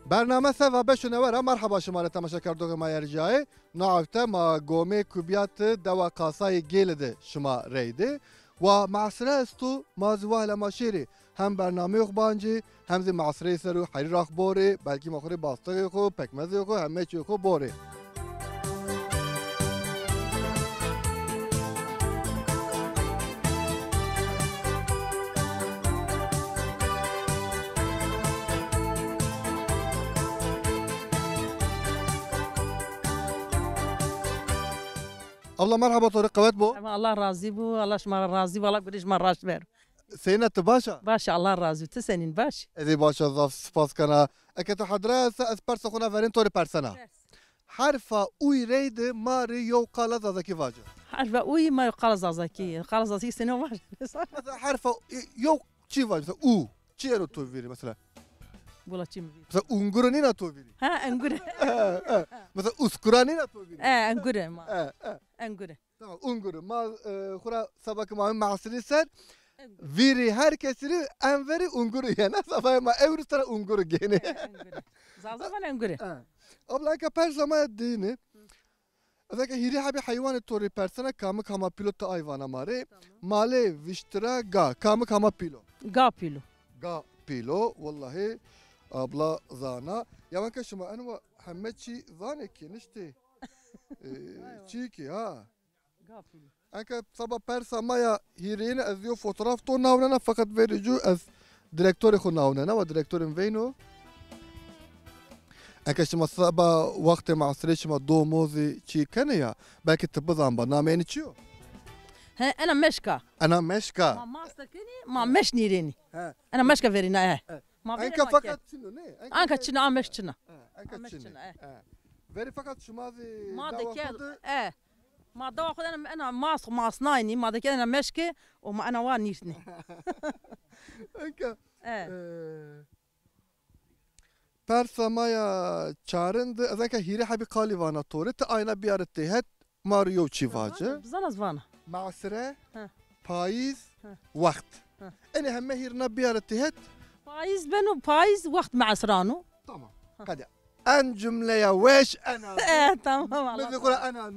برنامه سوا بشنوره مرحبا شما را تماشا کردوگ ما یرجای نعفته ما گومه کوبیات دوا قاسای گیلده شما ریده و معصره استو ما زواه لما شیری هم برنامه اخبانجی هم زی معصره سرو حریر اخباری بلکی مخوری باستگی خو پکمزی خو همه چی خو باری الله مرحبا طارق قوات بو الله راضي بو الله شما راضي والله بريش ما راش بير سينت باشا باش الله راضي تسنين باش ادي باشا ظاف سباس كنا اكت حضرة اسبرس خونا فرين توري برسنا حرفا اوي ريد ماري يو قال زازكي فاجا حرفا اوي ما قال زازكي قال زازكي سنه واحد حرفا يو تشي فاجا او تشيرو تو فيري مثلا والله تشي مثلا انغورنينا تو فيري ها انغور مثلا اسكرانينا تو فيري انغور ما انغور tamam ungur ma khura sabak ma mahsili ser viri herkesini enveri ungur yana sabah ma evrustra ungur gene zaza bana engur abla ka per zaman dini Zaka hiri habi hayvan tori persona kamı kama pilot ayvana mare male viştira ga kamı kama pilo ga pilo vallahi abla zana yaman ka şuma anwa hammetçi zane ki nişte çiki ha Anka sabah persa maya hirine ez yo fotoğraf to navnana fakat vericu ez direktörü xo navnana ve direktörün veyno Anka şima sabah vakti masri şima do mozi çi kene ya belki tıbbızan ba nameni çiyo انا مشكا Ana meşka ما ماستكني ما مش نيريني انا مشكا فيرينا ما Anka fakat çino ne انكا تشنا امش تشنا Anka çino Veri fakat şumazi ما دكاد ما دوا خد انا ما صنايني ما دكاد انا مشكي وما انا وانيسني Anka Persa maya çarındı azaka hiri habi kalivana toret ayna biyaret het Mario çivacı زنز فانا معسره paiz vakt Eni hemme hirna biyaret het فايز بنو فايز وقت مع سرانو Tamam hadi en cümleye veş ana تمام Biz kula ana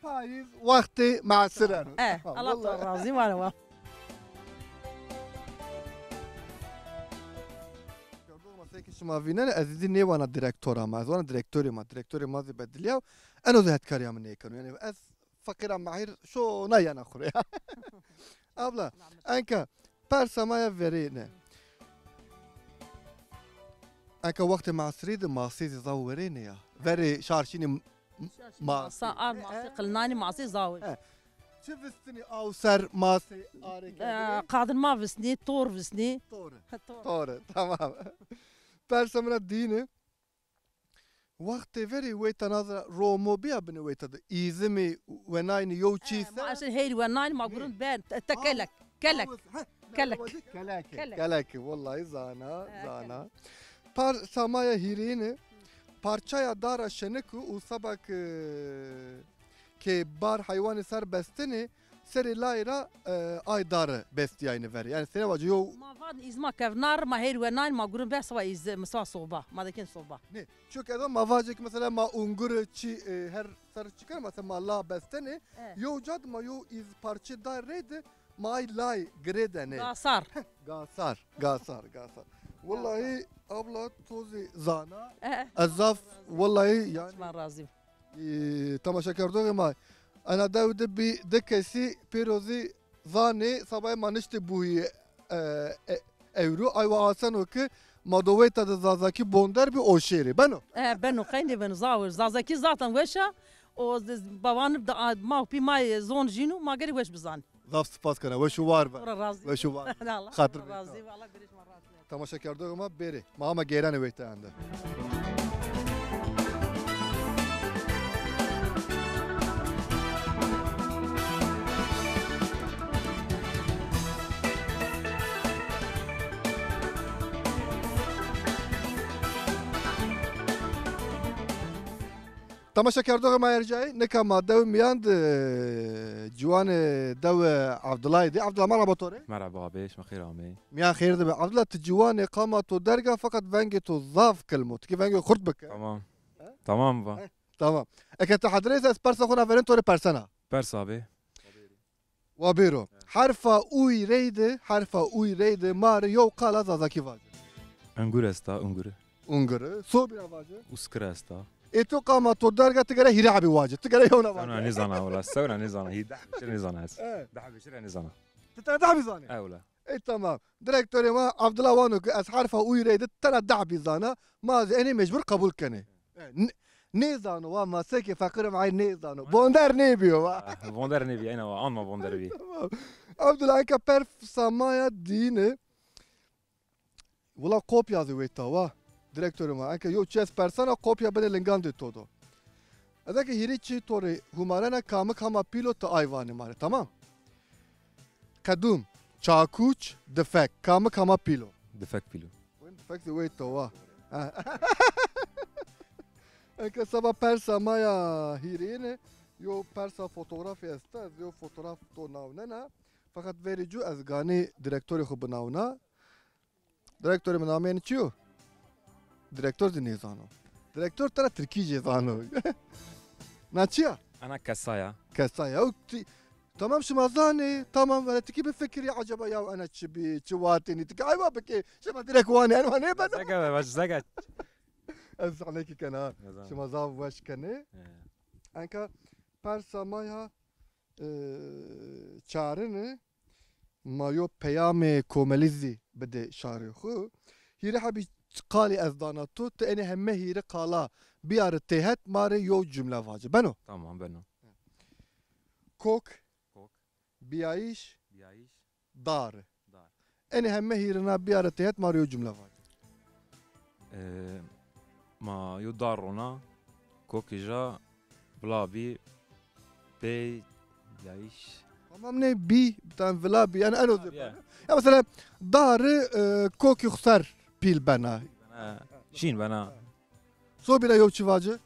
paiz vakti معسره الله راضي وانا شما vinen ezdi ne vana direktora ma zona direktörü ma bedliya eno zet kariya men nekanu yani ez fakira mahir şo na yana khore abla anka persamaya verine anka vakti masrid masid zawrine ya veri şarşini ما صار معصي قلناني معصي زاوي Çivistini avser masi قادر ما فسني طور فسني Doğru tamam Persamına dini Vakti veri veyta nazara Romo biya bini veyta da İzimi ve nayni yow çiyse ما عشان هيري وناني ما قولون بين تكلك كلك Kelek vallahi zana Persamaya hirini Parçaya dara şeneku u sabak Ke bar hayvanı ser bestini Seri layra aydarı bestiyayını ver. Yani sene vacı yo. ما فاد إزما كفنار ما هيري وناني ما قولون بس سوا إز مسوا صوبة ما دكين صوبة Ne? Çünkü adam mavacık mesela ma ungur çi her sarı çıkar mesela ma la bestini. Yo cad ma yo iz parça darrede ma ay lay gredene. قاصر Gasar. Vallahi abla tozi zana. Azaf vallahi yani. ما رازي Tamaşa kardog ma. Ana davde bi dekesi pirozi zani sabah manişti buhi evru ayva asan o ki madoveta da zazaki bonder bir o şeri ben o. بنو قيني بنو زاور زازكي زاتن وشا و بابان ما في ماي زون جينو ما قري وش بزان Zaf spas kana ve şu var ben. راضي Ve şu var. الله خاطر راضي والله قريش مرات Tamaşa kardog ma beri. Mama gelen veyte anda. تماشا کردو ما ارجعي نكما دو مياند جوان دو عبد الله دي عبد الله مرحبا طوري مرحبا بيش مخير عمي ميان خير دي عبد الله تجوان قامة درجة فقط فانجي تضاف كلمة كيف فانجي خرط بك تمام تمام با تمام اكن تحضريس اسبرسا خونا فيرين طوري بيرسونا برسا بي وبيرو حرف اوي ريد ماري يو قال هذا كيف انگور استا انگور انجر سو بينا واجه اسكر استا ايتو قامة درجة تقرا هيرا عبي واجه تقرا يونا انا واجه نزانا ولا سونا نزانا هي دح بشر نزانا هس دح بشر نزانا تتدعبي زاني اولا اي تمام ديريكتوري ما عبد الله وانو از حرف اوي ريد ترى دعبي زانا ما اني مجبور قبول كني نيزانو وما سكي فقر معي نيزانو بوندر نيبيو بوندر نبي انا وان ما بوندر بي عبد الله انك بيرف سامايا دينه ولا كوبيا دي ويتا ديريكتوري ما انك يو تشيس بيرسونا كوبيا بين لينغان دي تودو هذاك هيريتشي توري همارنا كامك هما بيلوت ايواني ماري تمام قدوم چاكوچ دفك كامك هما بيلو دفك بيلو وين دفك دي ويتا انك سبا بيرسا مايا هيرينه يو بيرسا فوتوغرافي استاذ يو فوتوغراف تو ناوننا فقط فيريجو از غاني ديريكتوري خو بناونا ديريكتوري من نامين چيو ديريكتور دي نيزانو ديريكتور ترى تركي جيزانو ناتشيا انا كسايا كسايا تمام شمازاني تمام انا تكي بفكري عجبا يا انا تشبي تشواتني تكي ايوا بكي شما ديريك واني انا واني بدا زكا باش زكا از عليك كنا شمازاف واش كني انك پرسا مایا چارنه مایو پیام کوملیزی بده شاری خو هیره حبی قالی از داناتو تا اینه همه هیره قالا بیار تهت ماره یو جمله واجه بنو تمام بنو کوک کوک بیایش بیایش دار دار اینه همه هیره نا بیار تهت ماره یو جمله واجه ما يو دارونا كوكي جا بلا بي بي يعيش تمام نه بی بتاعن فلا بی انا يا مثلا دار كوك يخسر بيل بنا شين بنا سو بلا يو واجه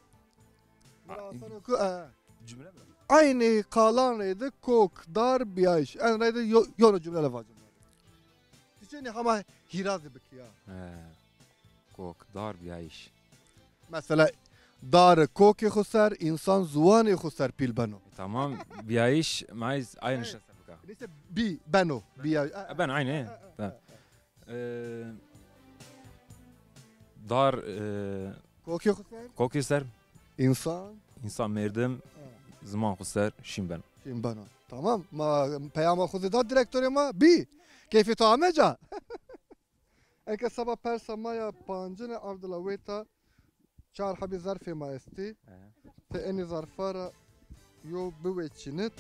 جملة aynı kalan kok dar biyaş en reyde yonu cümle lafacım. Diyeceğini ama hiraz bik ya. كوك دار بيعيش Mesela dar kok يخسر insan zuvan يخسر pil bano. تمام بيعيش معي عين الشسر بكا Neyse bi bano biyaş. بان عين ايه دار Kok يخسر كوك يسر insan انسان مردم زمان خسر شين بن kim bano. Tamam ma peyama khuzidat direktörü ma bi. Keyfi tameca. Eke sabah persamaya pancene Abdullah Veta çar habi zarfe maesti. Te eni zarfara yo büveçinit.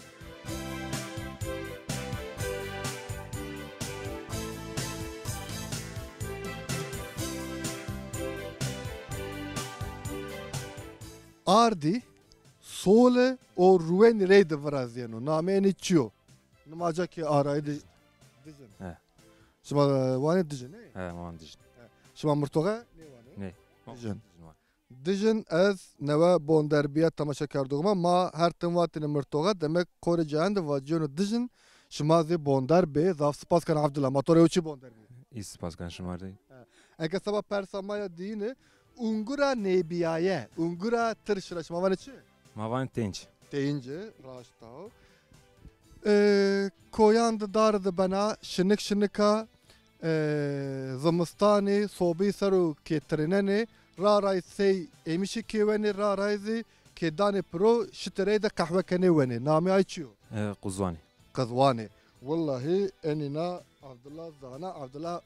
Ardi sole o rueni reyde vraziyeno. Nameni çiyo. Namaca ki araydı. Dizin. Şuma vani dizin. ما عنديش Şuma murtoğa ne vani? نه Dijin. Dijin ez neve bonderbiyet tamaşa kardığıma ma her tımvatini murtoğa demek Kore cihanda vaciyonu dijin şuma zi bonder be zaf spas kan Abdullah motor uçi bonder be. ايس باس كان شماردي Eke sabah persamaya dini Ungura nebiyaye Ungura tırşıra şuma vani çi? ما وين تنج Deyince raştao. Koyandı dardı bana şınık şınıka zımıstani sobi saru ketrineni raray sey emişi keveni rarayzi kedani pro şitere de kahve kene veni nami ayçiyo قزواني kazvani vallahi enina Abdullah zana Abdullah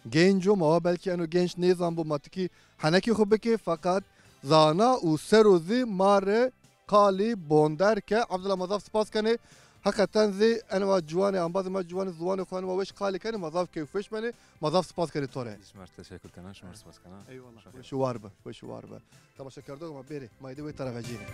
genco ma belki eno genç ne zan bu matiki haneki khubeki fakat zana u seruzi mare kali bonderke Abdullah mazaf spas kane hakikaten zi enva cuvani ambaz ma cuvani zuani khani ma veş kali kane mazaf keyfeş beni mazaf spas kane tore شمار تشكر كنا شمار سباس كنا eyvallah şu var be şu var be tamaşa kardok ma beri maydi ve tarafacine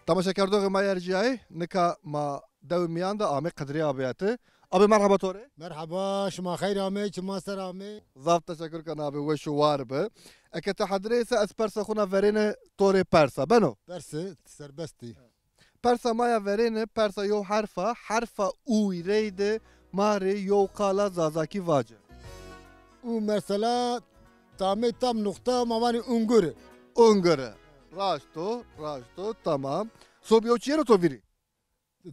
تماشا كردوغ ما يرجعي نكا ما دو ميان دا آمي قدري آبياتي أبي مرحبا توري مرحبا شما خير عمي شما سر عمي ضافت تشكر كان أبي وشو وارب أكا تحدريسا أسبرسا خونا فرين توري بارسا بنو برس سربستي بارسا ما يفرين بارسا يو حرفا اوي ريد ماري يو قالا زازاكي واجه ومرسلا تامي تام نقطة ماماني انجر انجر راشتو تمام صوبيو تشيرو تو فيري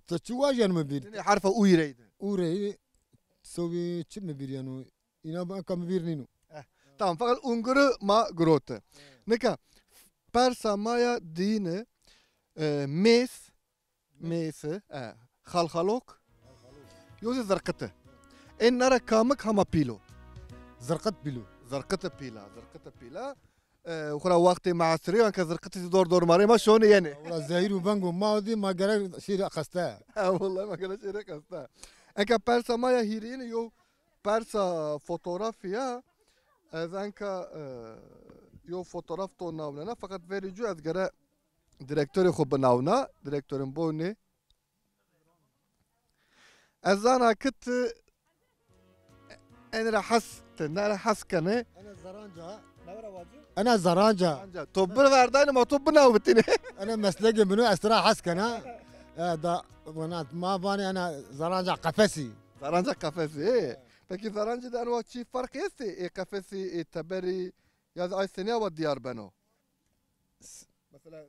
تشواجن مبير يعني حرفا اوي ريد اوري سوي تشم مبير يعني انا ما كم مبير نينو تمام فقط انجر ما جروت نكا بارسا مايا دين ميس خالخالوك يوزي زرقته إن نرى كامك هما بيلو زرقت بلو زرقته بيلا وخلا وقتي مع سريو انك زرقتي دور ماري ما شوني يعني والله زهير وبنجو ما ودي ما قرا شيء خسته والله ما قال شيء ركستا انك بارسا مايا هيرين يو بارسا فوتوغرافيا انك يو فوتوغراف تو ناونا فقط فيري جو از قرا ديريكتوري خو بناونا ديريكتوري بوني از انا كنت انا راح حس كنه انا زرانجا طب وردان ما طبنا وبتني انا مسلقي منو استراح حسكنا دا بنات ما باني انا زرانجا قفسي زرانجا قفزي فكي زرانجا ده انواع شي فرق يستي اي قفزي اي تبري يا اي سنه والديار بنو مثلا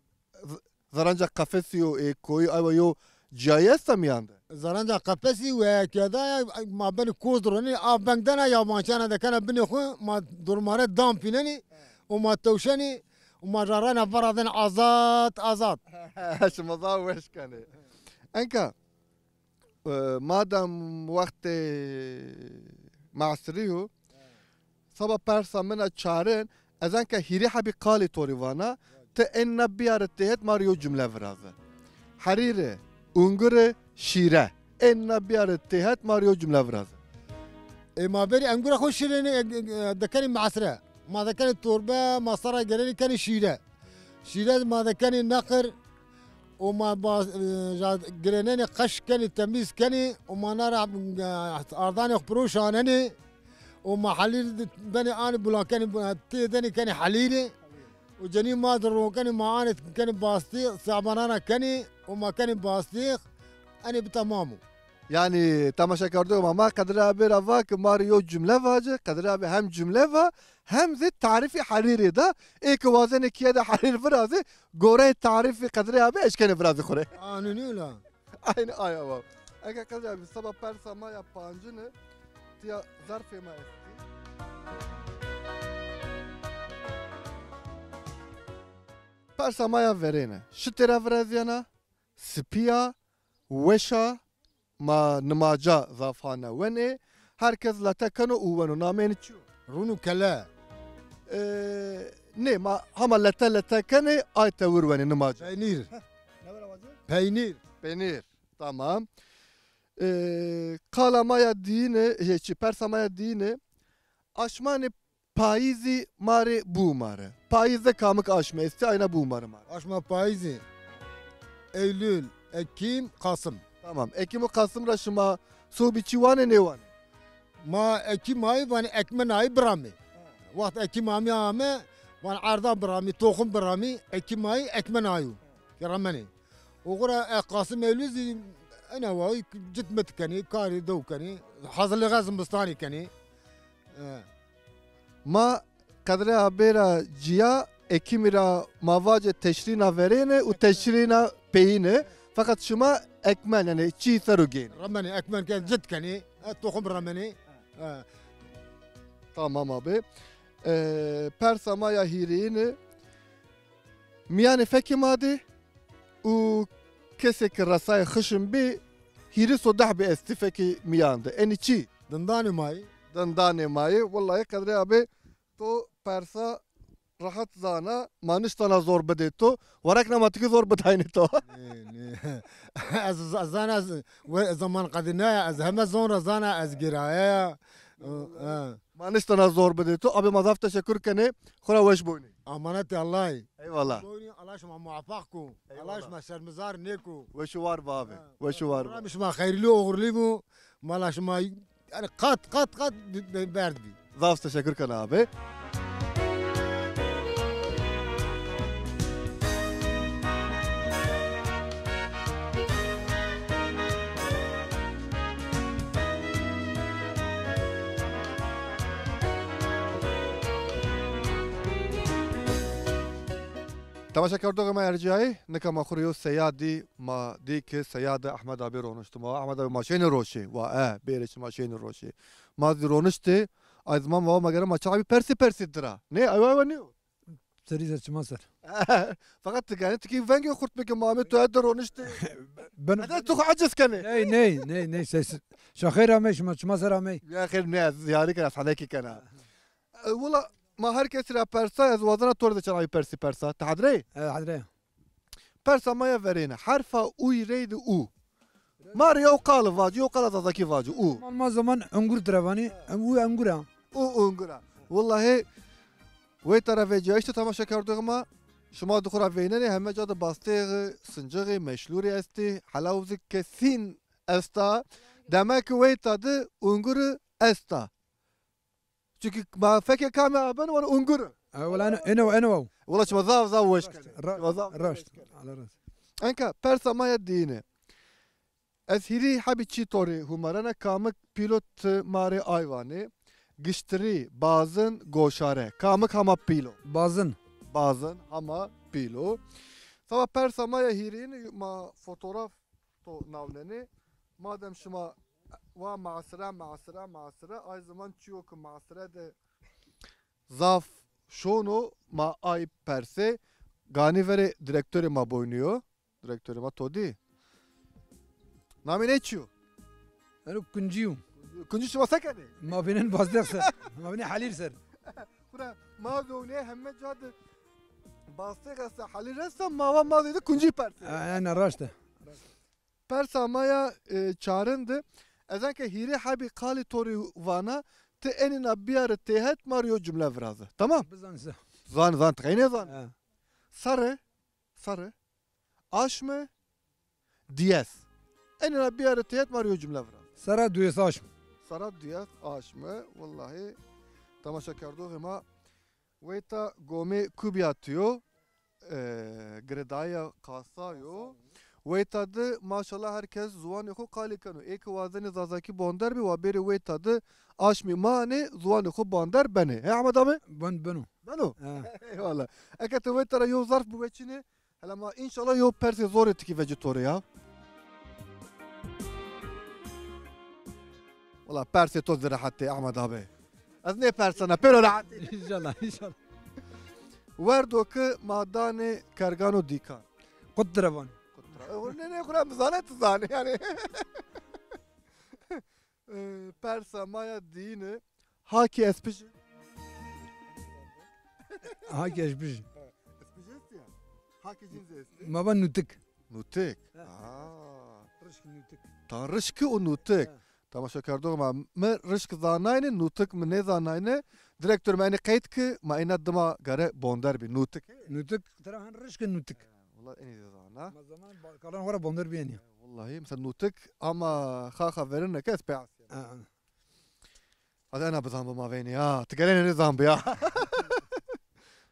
زرانجا قفزي اي كوي ايوه يو جايستا ميانده زرانجا قفسي وكذا ما بين كوزروني بنكدنا يا ماشانا ده كان بني خو ما درمارات دام فينني وما توشني وما جرانا فرضن ازات اش مضاوش كان انك مادام وقت مع سريو صبا بارسا من تشارن از انك هيري حبي قالي توريوانا تأن بيارتهت ماريو جملة فرازة حريرة انجر شيرة ان بيارتهت ماريو جملة فرازة ما بيني انجر خوش شيرين دكاني معسره ما ذا كان التربة ما صار قريني كان شيرة ما ذا كان النقر وما قريني قش كان التمييز كان وما نرى أرضاني خبروش عنني وما حليل بني أنا بلا كان تيدني كان حليلي وجني ما درو كان ما أنا كان باستيق صعبان كان وما كان باستيق أنا بتمامه يعني تماشا كردو ما قدر ابي رافاك ماريو جمله واجه قدر ابي هم جمله هم زي تعريفي حريري ده ايك وازن كيدا حرير فرازي غوري تعريفي قدر ابي ايش كان فرازي خوري انا نيلا عين ايوه اكا قدر ابي سبب بارسا ما يا بانجنه تيا ظرف ما استي بارسا ما يا فيرينا شترا فرازيانا سبيا وشا ما نماجا ضافانا وين هركز لا تكنو وونو نامين تشو رونو كلا ني ما هم لا تكني اي تور وين نماجا بينير تمام قال ما يدين هيك برسا ما يدين اشماني پاییزی ماره بو ماره پاییزde kamık aşma esti ayna bu mare mare. Aşma payızı Eylül, Ekim, Kasım. Tamam. Ekim ve Kasım raşıma su biçivane ne var? ما Ekim ayı van ekmen ayı brami. Vaxt Ekim ayı ama van arda brami, tohum brami, Ekim ayı ekmen ayı. Keramani. Oğura Kasım Eylül ana vay cidmet kani, kari do kani, hazırlı gazım bistani kani. Ma kadre habera ciya Ekimira mavace teşrina verene u teşrina peyine fakat şuma ekmen yani çiğ sarugen. Ramani ekmen kan cid kani, tohum ramani. Tamam abi. Persamaya hirine miyane fekimadi u kesek rasay khışım bi hiri sodah bi estifeki miyande. Eni çiğ. Dındani may. Dındani may. Vallahi kadre abi to persa rahat zana manıştana zor bedeto warakna matki zor bedayni to. Az zana zaman qadina az hama zona zana az giraya. ما نشتنا زور بديتو أبي مضاف تشكر كني خلا وش بوني امانت الله أي والله الله شما موفقكم الله شما شرمزار نيكو وشوار بابي وشوار مش ما خير له اغرليبو مالا شما يعني قط بارد بي ضاف تشكر كنا أبي تماشا کردو ما ارجعی نکم خوریو سیادی ما دیک سیاد احمد آبی رونشت ما احمد آبی ماشین روشی و بیرش ماشین روشی ما رونشتی از ما مگر ما چابی پرسی درا نه ایوه نیو سريزة شماسر فقط يعني تكي فانجي خرط بك مامي تو هاد رونشتي هذا تو عجز كني ني شخير امي شماسر امي يا خير ناس زياري كان حداكي كان والله ما هر کسی را پرسا از وزن طور چرایی پرسا تحضری؟ حضري پرسا ما يفرينا حرف او يريد او ماريو قال فاجو قال زاكي فاجو او ما زمان انقر تراباني انقرا او انقرا والله وی طرف جایشت تماشا کردم شما دخورا ویننی همه جا باستیغ سنجغ مشلوری استی حلاوز کسین استا دمک وی تاده انقر استا çünkü ma feke kame aben var ungur. ولا انا والله شو ذا وش كان. راشد على راس. انك برسا ما يدينه. أثيري حبي شي توري همارنا كامك بيلوت ماري آيواني قشتري بازن goşare. كامك هما بيلو. Bazın hama pilo. Sava persa ma yahirini ma fotoğraf to navleni. Madem şuma va masra ay zaman çiyok masra de zaf şono ma ay perse gani vere direktörü ma boynuyor. Direktörü ma todi. Nami ne çiyor? انا كنجيو Kuncu şuma sakani. ما بينن باصدق سر ما بيني حليل سر Kura ma dövne hemme cadı. Bastı gasa halir ressam ma ma dedi kuncu perse. انا راشده Persa maya çağrındı. Ezen ki hiri habi kali tori vana te enina biyarı tehet mariyo cümle vrazı. Tamam. بزنسه Zan tkayne zan. Sarı. Aşmı. Diyes. Enina biyarı tehet mariyo cümle vrazı. سرا دويساش Sara diyes aşmı. Vallahi tamaşa kardo ama veyta gome kubiyatıyor. Gredaya kasayo. Veytadı maşallah herkes zuvan yoko kalikanu. Ek vazeni zazaki bonder bi vaberi veytadı aşmi mane zuvan yoko bonder beni. He Ahmet abi? بنو Benu. Eyvallah. Ekete veytara yo zarf bu veçini. Hele ma inşallah yo persi zor etti ki vegetore ya. Valla persi toz rahatte Ahmet abi. Az ne persana pero rahatte. ان شاء الله Verdo ki madane kargano dikan. قد ترابان Ne kuram zanet zane yani. Persa maya dini haki espici. هاك ايش بيجي Espicesi ya. Haki cinsi esti. ما بان نوتك Nutik. رشك نوتك Tarışkı o nutik. Tamaşa kardo ma me rışk zanayne nutik me ne zanayne direktör meni kayıt ki ma ina dıma gare bonder bir nutik. نوتك ترى هن رشك نوتك Vallahi en iyi zana. ما زمان قالوا ورا بوندر بيني Vallahi mesela nutik ama kha verin ne kes peas. هذا أنا بذنب ما بيني تقالين نظام يا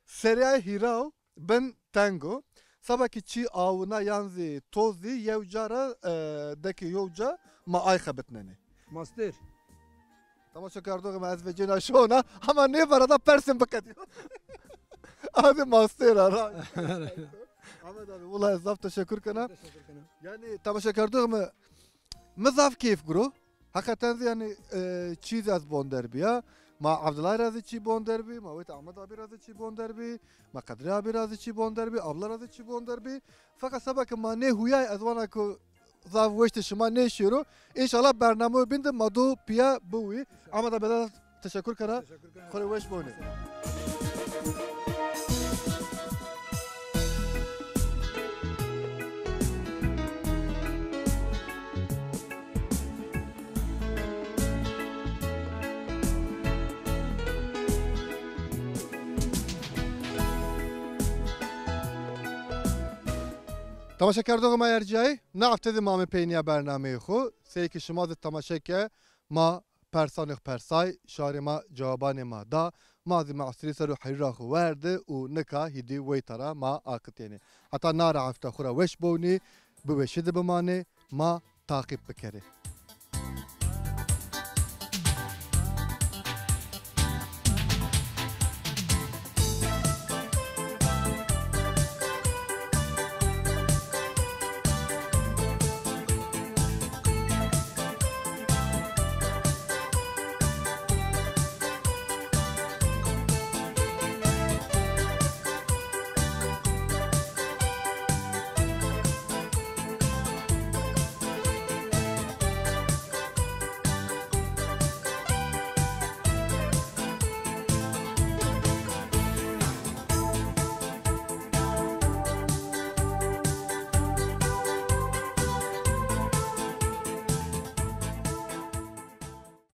سريع هيراو بن تانجو سبكي تشي أونا ينزي توزي يوجارا دكي يوجا ما أي خبتنني ماستر تماشا كاردوغ ما أزفجينا شونا أما نيفر هذا بيرسن بكتي هذا ماستر أحمد أبي والله إضاف تشكر كنا يعني تماشا كاردوغ ما مضاف كيف قرو hakikaten yani çiz az bonder biya ma Abdullah razı çi bonder bi ma vet Ahmet abi razı çi bonder bi ma Kadri abi razı çi bonder bi abla razı çi bonder bi fakat sabah ma ne huyay az wana ko zav veşte şuma ne şiru inşallah bername binde madu piya buwi Ahmet abi teşekkür kana khore veş bone تماشا کردو ما ارجعی نافته دی مام پینیا برنامه خو سیکی شما دی تماشا که ما پرسانخ پرسای شار ما جوابان ما دا ما دی معصری سر و حیرا خو ورده و نکا هیدی ویترا ما آکتینه حتی نار عفته خورا وش بونی بوشید بمانه ما تعقیب بکره